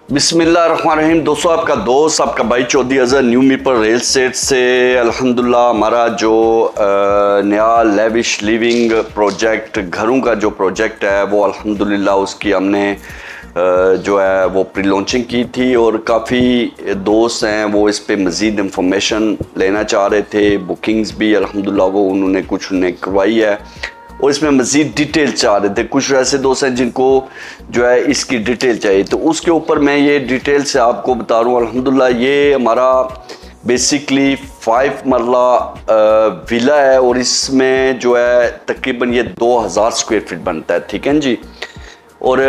बिस्मिल्लाहिर्रहमानिर्रहीम। दोस्तों, आपका दोस्त आपका भाई चौधरी अजहर न्यू मीपर रियल एस्टेट से अल्हम्दुलिल्लाह हमारा जो नया लेविश लिविंग प्रोजेक्ट घरों का जो प्रोजेक्ट है वो अल्हम्दुलिल्लाह उसकी हमने जो है वो प्री लॉन्चिंग की थी और काफ़ी दोस्त हैं वो इस पे मज़ीद इंफॉर्मेशन लेना चाह रहे थे। बुकिंग्स भी अल्हम्दुलिल्लाह वो उन्होंने कुछ करवाई है और इसमें मज़ीद डिटेल चाह रहे थे। कुछ ऐसे दोस्त हैं जिनको जो है इसकी डिटेल चाहिए, तो उसके ऊपर मैं ये डिटेल से आपको बता रहा हूँ। अल्हम्दुलिल्लाह ये हमारा बेसिकली 5 मरला विला है और इसमें जो है तकरीबन ये 2000 स्क्वायर फीट बनता है। ठीक है जी। और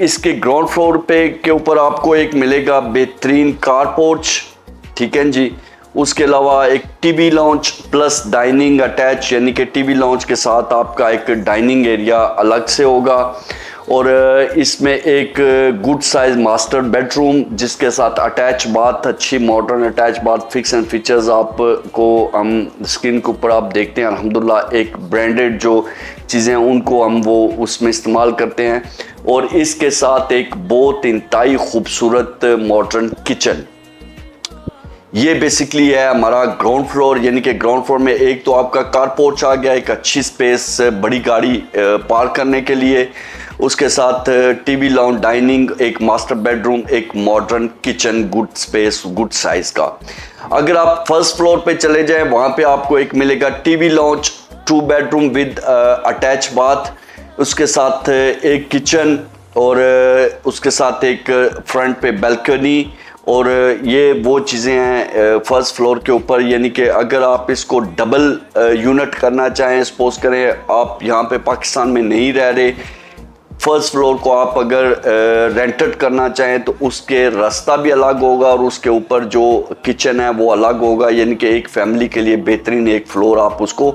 इसके ग्राउंड फ्लोर पे के ऊपर आपको एक मिलेगा बेहतरीन कार पोर्च। ठीक है जी। उसके अलावा एक TV launch plus dining attach, यानी कि टीवी लॉन्च के साथ आपका एक डाइनिंग एरिया अलग से होगा और इसमें एक गुड साइज मास्टर बेडरूम जिसके साथ अटैच बाथ, अच्छी modern attach bath, fix and features आपको हम स्क्रीन के ऊपर आप देखते हैं। अल्हम्दुलिल्लाह एक ब्रांडेड जो चीज़ें उनको हम वो उसमें इस्तेमाल करते हैं और इसके साथ एक बहुत इंतहाई खूबसूरत मॉडर्न किचन। ये बेसिकली है हमारा ग्राउंड फ्लोर, यानी कि ग्राउंड फ्लोर में एक तो आपका कार पोर्च आ गया, एक अच्छी स्पेस बड़ी गाड़ी पार्क करने के लिए, उसके साथ टीवी लॉन्च, डाइनिंग, एक मास्टर बेडरूम, एक modern kitchen, good space, good size का। अगर आप फर्स्ट फ्लोर पे चले जाएं वहाँ पे आपको एक मिलेगा TV launch, 2 bedroom with attach bath, उसके साथ एक किचन और उसके साथ एक फ्रंट पे बैल्कनी। और ये वो चीज़ें हैं फर्स्ट फ्लोर के ऊपर, यानी कि अगर आप इसको डबल यूनिट करना चाहें, सपोज करें आप यहाँ पे पाकिस्तान में नहीं रह रहे, फर्स्ट फ्लोर को आप अगर रेंटेड करना चाहें तो उसके रास्ता भी अलग होगा और उसके ऊपर जो किचन है वो अलग होगा, यानी कि एक फैमिली के लिए बेहतरीन एक फ्लोर आप उसको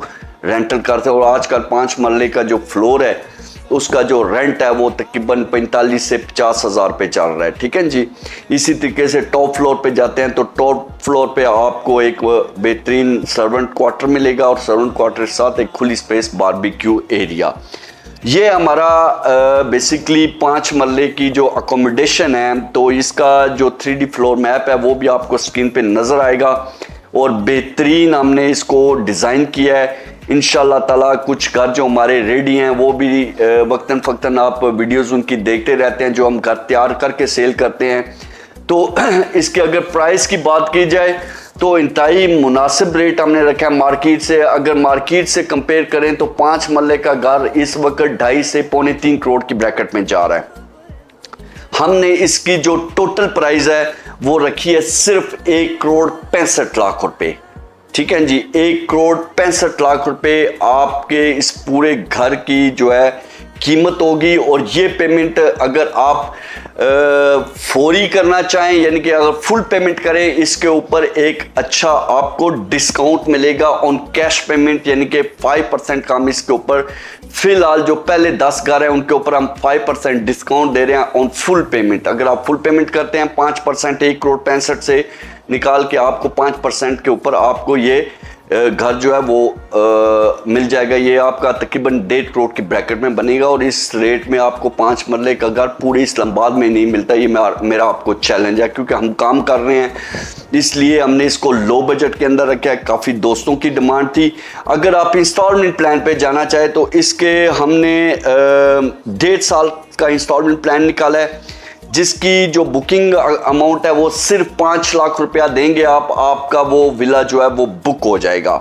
रेंटल करते हो। और आजकल 5 मरले का जो फ्लोर है उसका जो रेंट है वो तकरीबन 45 से 50 हज़ार पे चल रहा है। ठीक है जी। इसी तरीके से टॉप फ्लोर पे जाते हैं तो टॉप फ्लोर पे आपको एक बेहतरीन सर्वेंट क्वार्टर मिलेगा और सर्वेंट क्वार्टर के साथ एक खुली स्पेस बारबेक्यू एरिया। ये हमारा बेसिकली 5 मरले की जो अकोमोडेशन है, तो इसका जो 3D फ्लोर मैप है वो भी आपको स्क्रीन पे नज़र आएगा और बेहतरीन हमने इसको डिज़ाइन किया है। इंशाल्लाह ताला कुछ घर जो हमारे रेडी हैं वो भी वक्तन फ़क्तन आप वीडियोज़ उनकी देखते रहते हैं जो हम घर तैयार करके सेल करते हैं। तो इसके अगर प्राइस की बात की जाए तो इंतहाई मुनासिब रेट हमने रखा है मार्केट से। अगर मार्केट से कंपेयर करें तो 5 मरले का घर इस वक्त 2.5 से पौने 3 करोड़ की ब्रैकेट में जा रहा है। हमने इसकी जो टोटल प्राइस है वो रखी है सिर्फ 1,65,00,000 रुपए। ठीक है जी। 1,65,00,000 रुपए आपके इस पूरे घर की जो है कीमत होगी। और ये पेमेंट अगर आप फौरी करना चाहें, यानी कि अगर फुल पेमेंट करें, इसके ऊपर एक अच्छा आपको डिस्काउंट मिलेगा ऑन कैश पेमेंट, यानी कि 5% का हम इसके ऊपर फिलहाल जो पहले 10 घर हैं उनके ऊपर हम 5% डिस्काउंट दे रहे हैं ऑन फुल पेमेंट। अगर आप फुल पेमेंट करते हैं 5%, 1,65,00,000 से निकाल के आपको 5% के ऊपर आपको ये घर जो है वो मिल जाएगा। ये आपका तकरीबन 1.5 करोड़ की ब्रैकेट में बनेगा और इस रेट में आपको 5 मरले का घर पूरे इस्लामाबाद में नहीं मिलता। ये मेरा आपको चैलेंज है, क्योंकि हम काम कर रहे हैं इसलिए हमने इसको लो बजट के अंदर रखा है। काफ़ी दोस्तों की डिमांड थी। अगर आप इंस्टॉलमेंट प्लान पे जाना चाहें तो इसके हमने 1.5 साल का इंस्टॉलमेंट प्लान निकाला है, जिसकी जो बुकिंग अमाउंट है वो सिर्फ 5 लाख रुपया देंगे आपका वो विला जो है वो बुक हो जाएगा।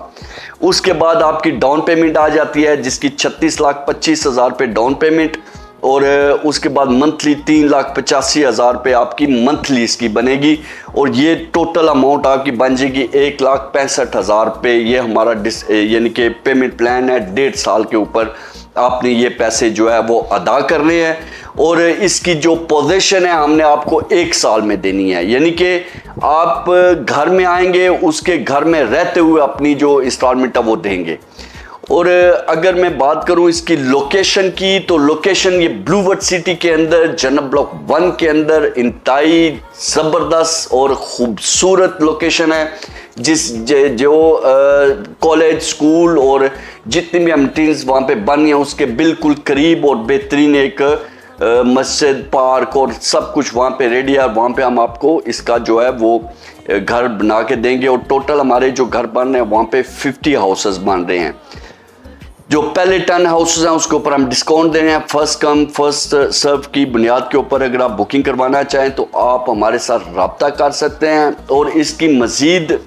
उसके बाद आपकी डाउन पेमेंट आ जाती है जिसकी 36,25,000 पे डाउन पेमेंट और उसके बाद मंथली 3,85,000 पे आपकी मंथली इसकी बनेगी और ये टोटल अमाउंट आपकी बन जाएगी 1,65,000 पे। ये हमारा यानी कि पेमेंट प्लान है। 1.5 साल के ऊपर आपने ये पैसे जो है वो अदा करने हैं और इसकी जो पोजीशन है हमने आपको 1 साल में देनी है, यानी कि आप घर में आएंगे उसके घर में रहते हुए अपनी जो इंस्टॉलमेंट है वो देंगे। और अगर मैं बात करूं इसकी लोकेशन की, तो लोकेशन ये ब्लू वर्ड सिटी के अंदर जन्नत ब्लॉक 1 के अंदर इंतहाई ज़बरदस्त और ख़ूबसूरत लोकेशन है। जो कॉलेज, स्कूल और जितनी भी एमिनिटीज़ वहाँ पे बनी है उसके बिल्कुल करीब और बेहतरीन एक मस्जिद, पार्क और सब कुछ वहाँ पे रेडी है। वहाँ पे हम आपको इसका जो है वो घर बना के देंगे। और टोटल हमारे जो घर बन रहे हैं वहाँ पे 50 हाउसेस बन रहे हैं। जो पहले 10 हाउसेस हैं उसके ऊपर हम डिस्काउंट दे रहे हैं, फर्स्ट कम फर्स्ट सर्व की बुनियाद के ऊपर। अगर आप बुकिंग करवाना चाहें तो आप हमारे साथ रब्ता कर सकते हैं। और इसकी मज़ीद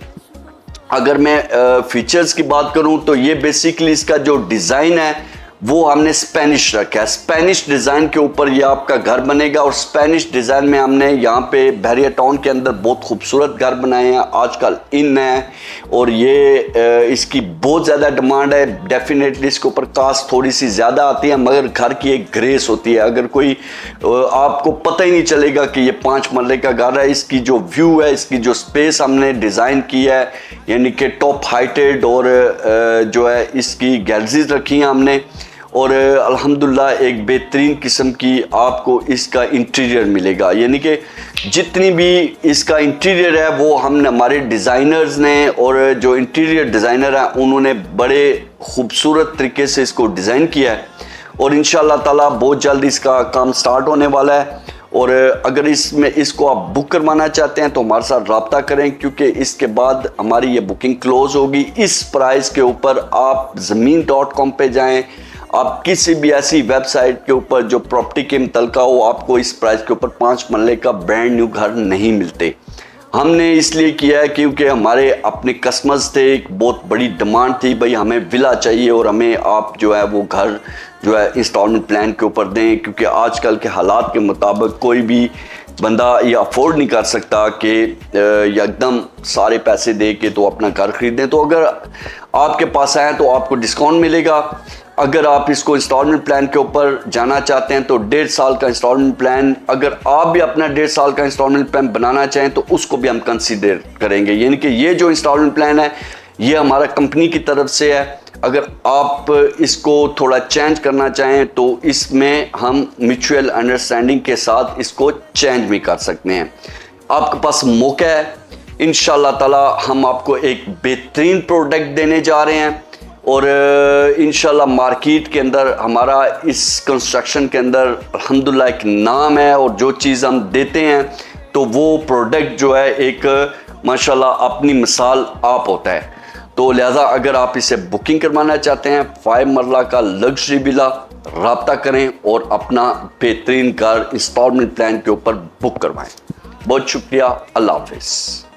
अगर मैं फीचर्स की बात करूं तो ये बेसिकली इसका जो डिज़ाइन है वो हमने स्पेनिश रखा है। स्पेनिश डिज़ाइन के ऊपर ये आपका घर बनेगा। और स्पेनिश डिज़ाइन में हमने यहाँ पे बहरिया टाउन के अंदर बहुत खूबसूरत घर बनाए हैं, आजकल इन है और ये इसकी बहुत ज़्यादा डिमांड है। डेफिनेटली इसके ऊपर कास्ट थोड़ी सी ज़्यादा आती है मगर घर की एक ग्रेस होती है। अगर कोई आपको पता ही नहीं चलेगा कि ये 5 मरले का घर है। इसकी जो व्यू है, इसकी जो स्पेस हमने डिज़ाइन की है यानी कि टॉप हाइटेड और जो है इसकी गैलरीज रखी हैं हमने। और अल्हम्दुलिल्लाह एक बेहतरीन किस्म की आपको इसका इंटीरियर मिलेगा। यानी कि जितनी भी इसका इंटीरियर है वो हमने हमारे डिज़ाइनर्स ने और जो इंटीरियर डिज़ाइनर हैं उन्होंने बड़े खूबसूरत तरीके से इसको डिज़ाइन किया है। और इंशाअल्लाह ताला बहुत जल्द इसका काम स्टार्ट होने वाला है। और अगर इसको आप बुक करवाना चाहते हैं तो हमारे साथ रब्ता करें, क्योंकि इसके बाद हमारी ये बुकिंग क्लोज़ होगी। इस प्राइस के ऊपर आप ज़मीन.com पे जाएं, आप किसी भी ऐसी वेबसाइट के ऊपर जो प्रॉपर्टी के मुतल्लिका हो, आपको इस प्राइस के ऊपर 5 मरले का ब्रांड न्यू घर नहीं मिलते। हमने इसलिए किया है क्योंकि हमारे अपने कस्टमर्स थे, एक बहुत बड़ी डिमांड थी, भाई हमें विला चाहिए और हमें आप जो है वो घर जो है इंस्टॉलमेंट प्लान के ऊपर दें। क्योंकि आजकल के हालात के मुताबिक कोई भी बंदा ये अफोर्ड नहीं कर सकता कि एकदम सारे पैसे दे के तो अपना घर खरीदें। तो अगर आपके पास आए तो आपको डिस्काउंट मिलेगा। अगर आप इसको इंस्टॉलमेंट प्लान के ऊपर जाना चाहते हैं तो 1.5 साल का इंस्टॉलमेंट प्लान, अगर आप भी अपना 1.5 साल का इंस्टॉलमेंट प्लान बनाना चाहें तो उसको भी हम कंसीडर करेंगे। यानी कि ये जो इंस्टॉलमेंट प्लान है ये हमारा कंपनी की तरफ से है। अगर आप इसको थोड़ा चेंज करना चाहें तो इसमें हम म्यूचुअल अंडरस्टैंडिंग के साथ इसको चेंज भी कर सकते हैं। आपके पास मौका है, इंशाअल्लाह ताला हम आपको एक बेहतरीन प्रोडक्ट देने जा रहे हैं। और इंशाल्लाह मार्केट के अंदर हमारा इस कंस्ट्रक्शन के अंदर अल्हम्दुलिल्लाह एक नाम है। और जो चीज़ हम देते हैं तो वो प्रोडक्ट जो है एक माशाल्लाह अपनी मिसाल आप होता है। तो लिहाजा अगर आप इसे बुकिंग करवाना चाहते हैं 5 मरला का लग्जरी विला, रब्ता करें और अपना बेहतरीन घर इंस्टॉलमेंट प्लान के ऊपर बुक करवाएं। बहुत शुक्रिया, अल्लाह हाफिज़।